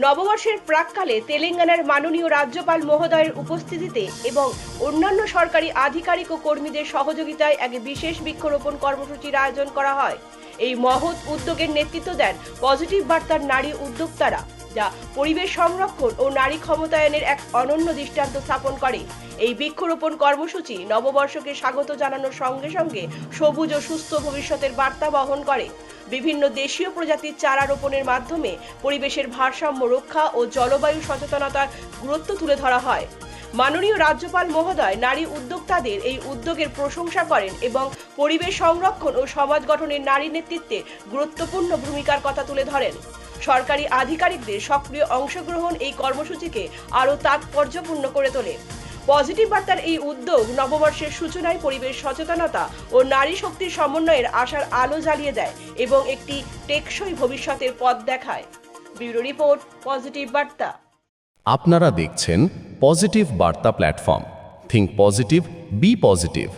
নববর্ষের প্রাক্কালে তেলেঙ্গানার মাননীয় রাজ্যপাল মহোদয়ের উপস্থিতিতে এবং অন্যান্য সরকারি আধিকারিক ও কর্মীদের সহযোগিতায় এক বিশেষ বৃক্ষরোপণ কর্মসূচির আয়োজন করা হয়। এই মহৎ উদ্যোগের নেতৃত্ব দেন পজিটিভ বার্তার নারী উদ্যোক্তারা, যা পরিবেশ সংরক্ষণ ও নারী ক্ষমতায়নের এক অনন্য দৃষ্টান্ত স্থাপন করে। এই বৃক্ষরোপণ কর্মসূচি নববর্ষকে স্বাগত জানানোর সঙ্গে সঙ্গে সবুজ ও সুস্থ ভবিষ্যতের বার্তা বহন করে। বিভিন্ন দেশীয় প্রজাতির চারা রোপণের মাধ্যমে পরিবেশের ভারসাম্য রক্ষা ও জলবায়ু সচেতনতার গুরুত্ব তুলে ধরা হয়। মাননীয় রাজ্যপাল মহোদয় নারী উদ্যোক্তাদের এই উদ্যোগের প্রশংসা করেন এবং পরিবেশ সংরক্ষণ ও সমাজ গঠনের নারী নেতৃত্বে গুরুত্বপূর্ণ ভূমিকার কথা তুলে ধরেন। সরকারি আধিকারিকদের সক্রিয় অংশগ্রহণ এই কর্মসূচিকে আরও তাৎপর্যপূর্ণ করে তোলে। পজিটিভ বার্তার এই উদ্যোগ নববর্ষের সূচনায় পরিবেশ সচেতনতা ও নারী শক্তির সমন্বয়ের আশার আলো জ্বালিয়ে দেয় এবং একটি টেকসই ভবিষ্যতের পথ দেখায়। ব্যুরো রিপোর্ট, পজিটিভ বার্তা। আপনারা দেখছেন positive Barta platform. Think positive, be positive.